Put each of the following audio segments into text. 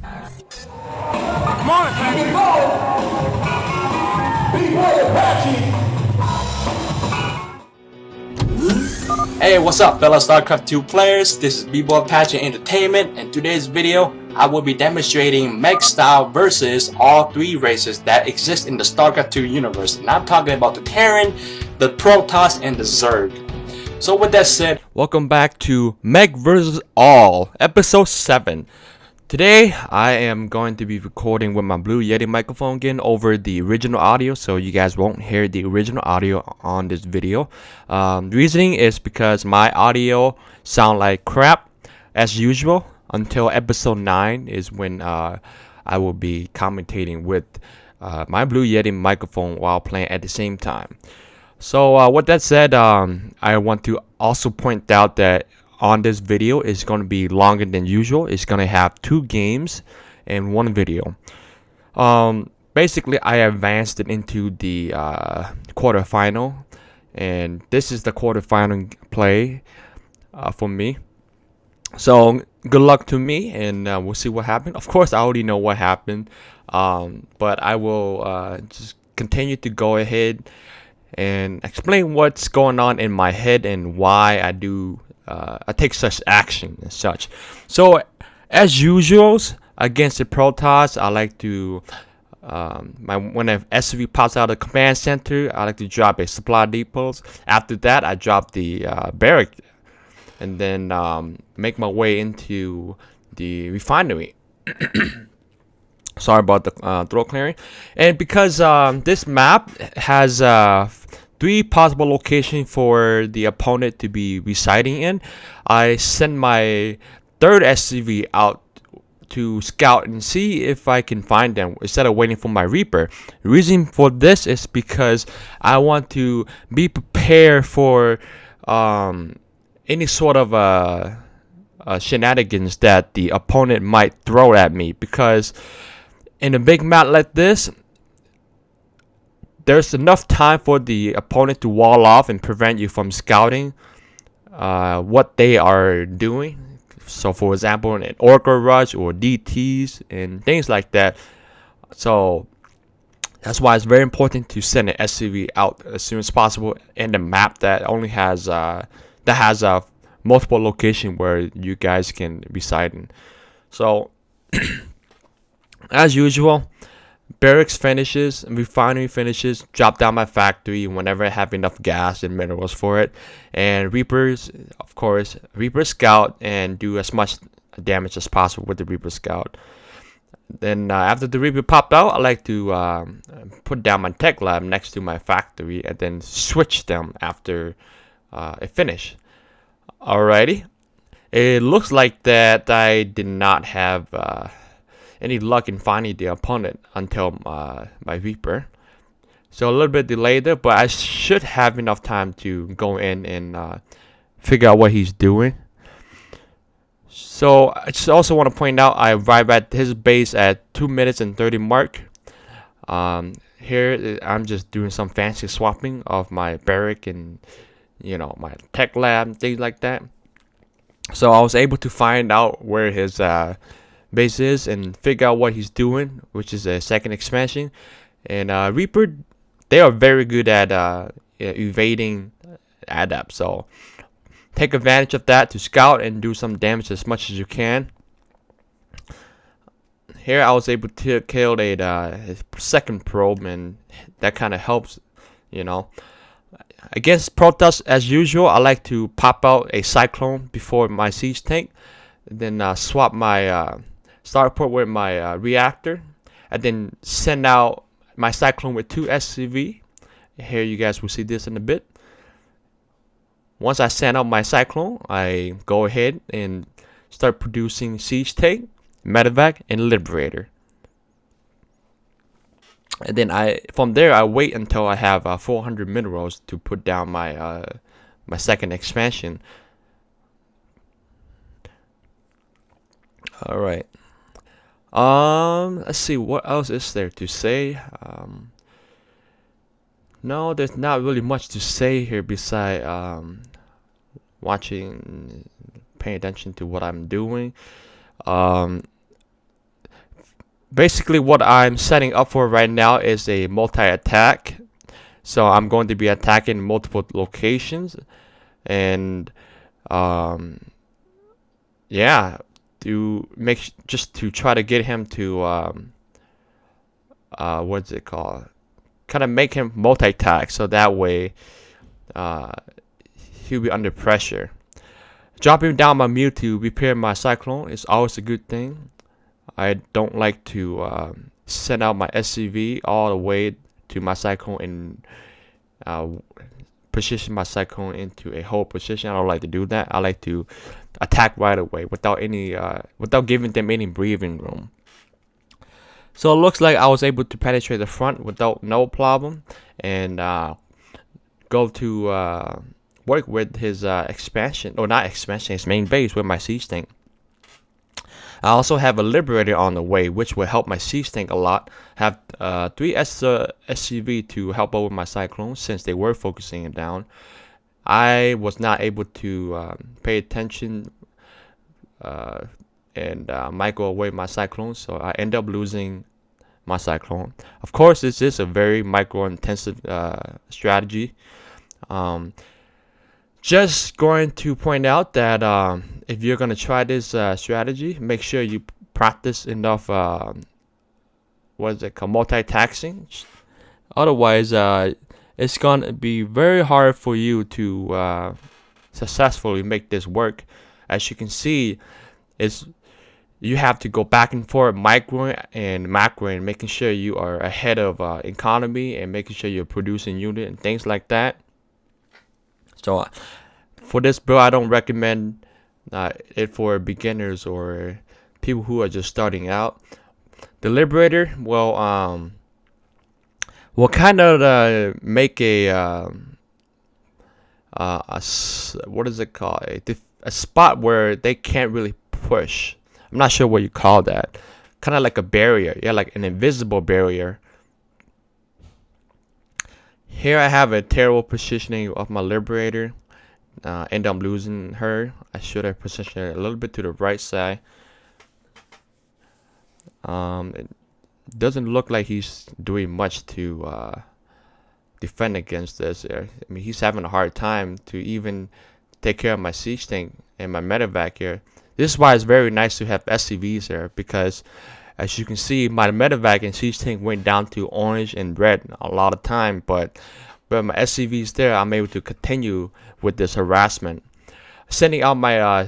Come on, Hey, what's up fellow Starcraft 2 players? This is B-Boy Apache Entertainment. In today's video, I will be demonstrating mech style versus all three races that exist in the Starcraft 2 universe. And I'm talking about the Terran, the Protoss, and the Zerg. So with that said, welcome back to Mech vs. All, episode 7. Today, I am going to be recording with my Blue Yeti microphone again over the original audio, so you guys won't hear the original audio on this video. The reasoning is because my audio sound like crap, as usual, until episode 9 is when I will be commentating with my Blue Yeti microphone while playing at the same time. So with that said, I want to also point out that on this video is going to be longer than usual. It's going to have 2 games and 1 video. Basically, I advanced it into the quarterfinal, and this is the quarterfinal play for me. So good luck to me, and we'll see what happened. Of course, I already know what happened, but I will just continue to go ahead and explain what's going on in my head and why I take such action and such. So as usual, against the Protoss, I like to when an SCV pops out of the command center, I like to drop a supply depots. After that, I drop the barrack, and then make my way into the refinery. Sorry about the throat clearing. And because this map has 3 possible locations for the opponent to be residing in, I send my 3rd SCV out to scout and see if I can find them instead of waiting for my Reaper. The reason for this is because I want to be prepared for any sort of shenanigans that the opponent might throw at me, because in a big map like this, there's enough time for the opponent to wall off and prevent you from scouting what they are doing. So for example, an Orca Rush or DTs and things like that. So that's why it's very important to send an SCV out as soon as possible in the map that only has multiple locations where you guys can reside in. So as usual, barracks finishes, refinery finishes, drop down my factory whenever I have enough gas and minerals for it. And Reapers, of course, Reaper Scout and do as much damage as possible with the Reaper Scout. Then after the Reaper popped out, I like to put down my tech lab next to my factory and then switch them after it finished. Alrighty. It looks like that I did not have any luck in finding the opponent until my Reaper. So a little bit delayed there, but I should have enough time to go in and figure out what he's doing. So I just also want to point out I arrived at his base at 2 minutes and 30 mark. Here I'm just doing some fancy swapping of my barrack and my tech lab, things like that. So I was able to find out where his base is and figure out what he's doing, which is a 2nd expansion. And Reaper, they are very good at evading adapts, so take advantage of that to scout and do some damage as much as you can. Here I was able to kill a 2nd probe, and that kind of helps, Against Protoss, as usual, I like to pop out a Cyclone before my siege tank, then swap my starport with my reactor, and then send out my Cyclone with 2 SCV. Here you guys will see this in a bit. Once I send out my Cyclone, I go ahead and start producing siege tank, medevac, and liberator. And then from there I wait until I have 400 minerals to put down my my 2nd expansion. All right. Let's see, what else is there to say. No, there's not really much to say here beside watching, paying attention to what I'm doing. basically what I'm setting up for right now is a multi-attack. So I'm going to be attacking multiple locations, and yeah, just to try to get him to what's it called? Kind of make him multi-attack, so that way he'll be under pressure. Dropping down my Mew to repair my Cyclone is always a good thing. I don't like to send out my SCV all the way to my Cyclone and position my Cyclone into a hold position. I don't like to do that. I like to attack right away without giving them any breathing room. So it looks like I was able to penetrate the front without no problem, and go to work with his expansion, or not expansion, his main base with my siege tank. I also have a Liberator on the way, which will help my siege tank a lot. Have 3 SCV to help out with my Cyclones, since they were focusing it down. I was not able to pay attention and micro away my Cyclones, so I end up losing my Cyclone. Of course, this is a very micro intensive strategy. Just going to point out that if you're going to try this strategy, make sure you practice enough multi-taxing. Otherwise, it's going to be very hard for you to successfully make this work. As you can see, you have to go back and forth micro and macro, and making sure you are ahead of economy, and making sure you're producing unit and things like that. So for this build, I don't recommend it for beginners or people who are just starting out. The Liberator will kind of make a what is it called? A spot where they can't really push. I'm not sure what you call that. Kind of like a barrier. Yeah, like an invisible barrier. Here I have a terrible positioning of my Liberator. End up losing her. I should have positioned her a little bit to the right side. It doesn't look like he's doing much to defend against this. I mean, he's having a hard time to even take care of my siege tank and my medevac here. This is why it's very nice to have SCVs here, because as you can see, my medevac and siege tank went down to orange and red a lot of time, but my SCVs there, I'm able to continue with this harassment. Sending out my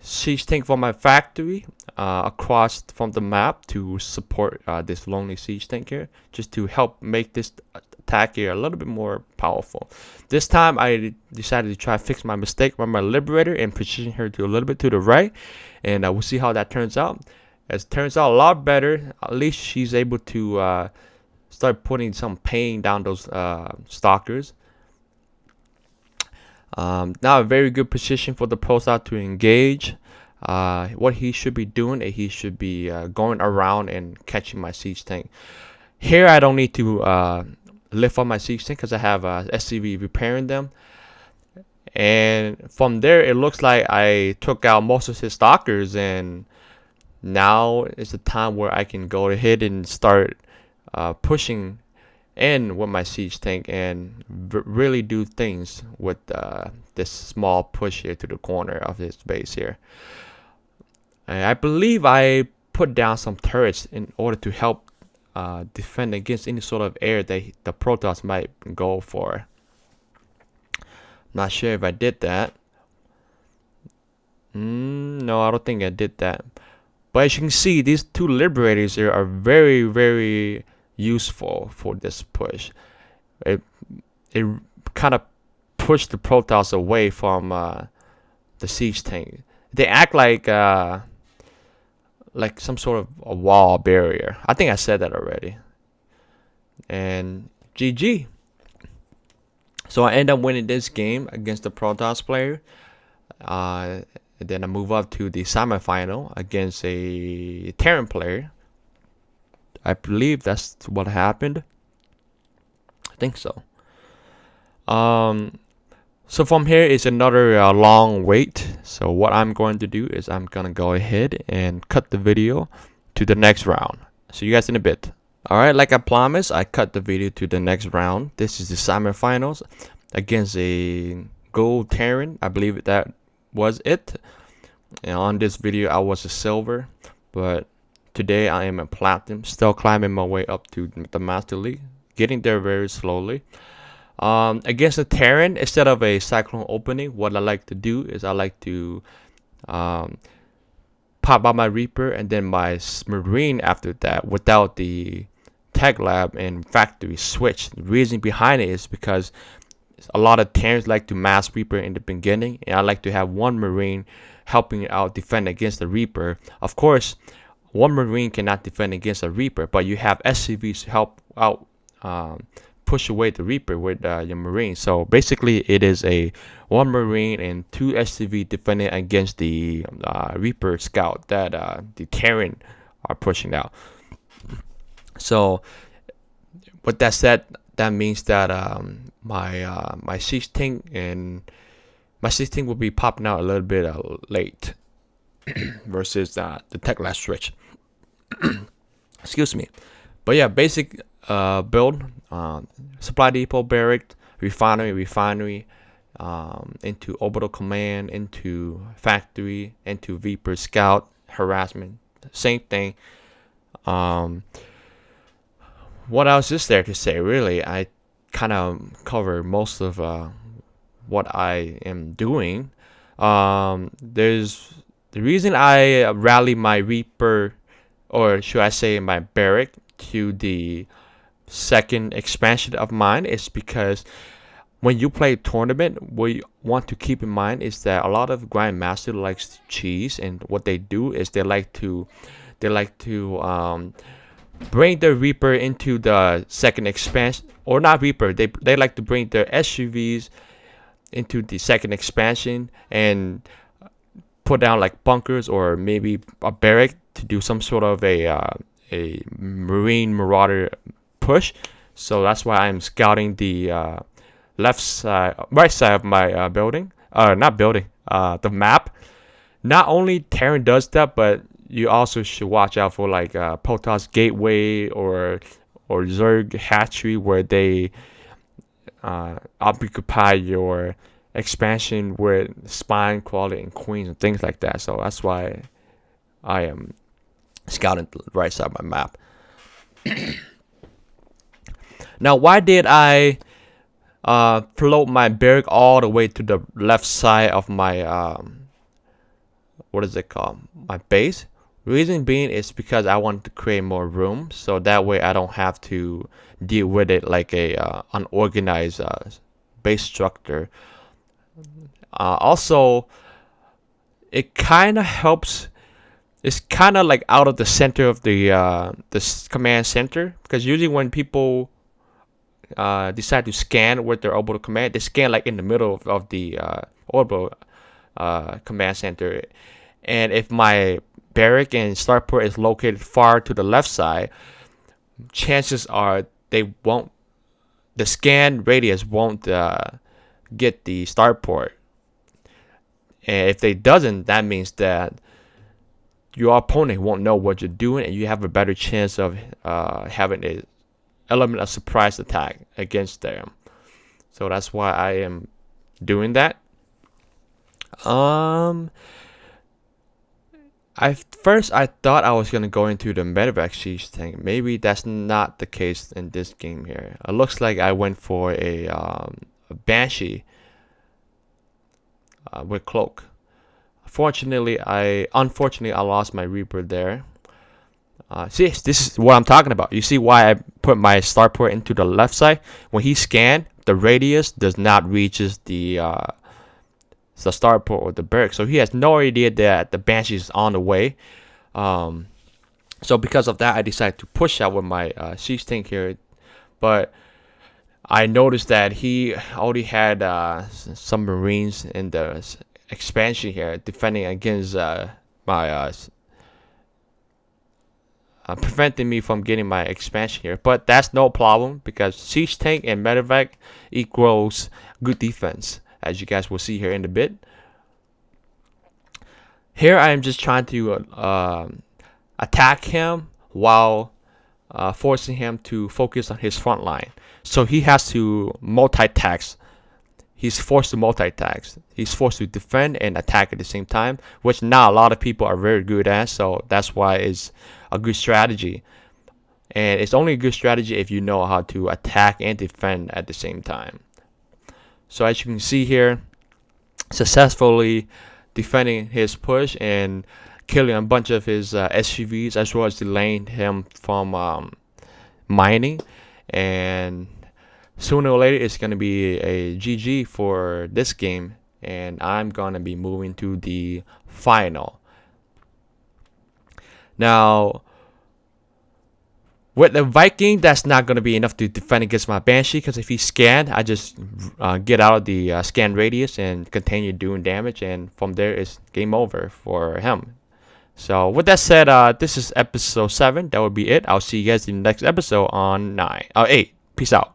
siege tank from my factory across from the map to support this lonely siege tank here, just to help make this attack here a little bit more powerful. This time I decided to try to fix my mistake by my Liberator and position her to a little bit to the right, and we'll see how that turns out. It turns out a lot better. At least she's able to start putting some pain down those stalkers. Now a very good position for the Protoss to engage. What he should be doing is he should be going around and catching my siege tank. Here I don't need to lift up my siege tank because I have SCV repairing them. And from there, it looks like I took out most of his stalkers, and now is the time where I can go ahead and start pushing in with my siege tank and really do things with this small push here to the corner of his base here. And I believe I put down some turrets in order to help defend against any sort of air that the Protoss might go for. Not sure if I did that. No, I don't think I did that. But as you can see, these two Liberators here are very, very useful for this push. It kind of pushed the Protoss away from the siege tank. They act like some sort of a wall barrier. I think I said that already. And GG. So I end up winning this game against the Protoss player. Then I move up to the semifinal against a Terran player. I believe that's what happened. I think so. So from here is another long wait. So what I'm going to do is I'm going to go ahead and cut the video to the next round. See you guys in a bit. Alright, like I promised, I cut the video to the next round. This is the semifinals against a gold Terran. I believe that was it. And on this video, I was a silver, but today I am a platinum. Still climbing my way up to the Master League, getting there very slowly. Against a Terran, instead of a Cyclone opening, what I like to do is I like to pop out my Reaper and then my Marine after that without the Tech Lab and Factory switch. The reason behind it is because a lot of Terrans like to mass Reaper in the beginning, and I like to have one Marine helping out defend against the Reaper. Of course, one Marine cannot defend against a Reaper, but you have SCVs to help out push away the Reaper with your Marine. So basically, it is a one Marine and two SCV defending against the Reaper Scout that the Terran are pushing out. So with that said, that means that my Siege Tank will be popping out a little bit late versus the Tech Lab switch. Excuse me. But yeah, basic build, supply depot, barrack, refinery, into orbital command, into factory, into Reaper Scout, harassment, same thing. What else is there to say? Really, I kind of cover most of what I am doing. There's the reason I rally my Reaper, or should I say my barrack, to the second expansion of mine is because when you play tournament, what you want to keep in mind is that a lot of Grandmaster likes cheese, and what they do is they like to bring the Reaper into the second expansion, or not Reaper. They like to bring their SUVs into the second expansion and put down like bunkers or maybe a barrack to do some sort of a Marine Marauder push. So that's why I'm scouting the right side of my building. Not building. The map. Not only Terran does that, but you also should watch out for like Protoss Gateway or Zerg Hatchery, where they occupy your expansion with Spine, Quality, and Queens and things like that. So that's why I am scouting the right side of my map. Now, why did I float my barrack all the way to the left side of my what is it called? My base? Reason being is because I wanted to create more room, so that way I don't have to deal with it like a unorganized base structure. Also, it kind of helps. It's kind of like out of the center of the command center, because usually when people decide to scan with their orbital command, they scan like in the middle of the orbital command center. And if my barrack and starport is located far to the left side, chances are the scan radius won't get the starport. And if they doesn't, that means that your opponent won't know what you're doing, and you have a better chance of having an element of surprise attack against them. So that's why I am doing that. First I thought I was gonna go into the medevac siege thing. Maybe that's not the case in this game here. It looks like I went for a Banshee with cloak. Unfortunately, I lost my Reaper there. See, this is what I'm talking about. You see why I put my starport into the left side? When he scanned, the radius does not reaches the starport or the barrack, so he has no idea that the Banshee is on the way. So because of that, I decided to push out with my siege tank here, but I noticed that he already had some Marines in the expansion here defending against my preventing me from getting my expansion here. But that's no problem, because siege tank and medevac equals good defense, as you guys will see here in a bit. Here I am just trying to attack him while forcing him to focus on his front line. So he has to multitask. He's forced to multitask. He's forced to defend and attack at the same time, which not a lot of people are very good at. So that's why it's a good strategy. And it's only a good strategy if you know how to attack and defend at the same time. So as you can see here, successfully defending his push and killing a bunch of his SUVs, as well as delaying him from mining. And sooner or later, it's going to be a GG for this game. And I'm going to be moving to the final. Now, with the Viking, that's not going to be enough to defend against my Banshee, because if he's scanned, I just get out of the scan radius and continue doing damage, and from there it's game over for him. So with that said, this is episode 7. That would be it. I'll see you guys in the next episode on 8. Peace out.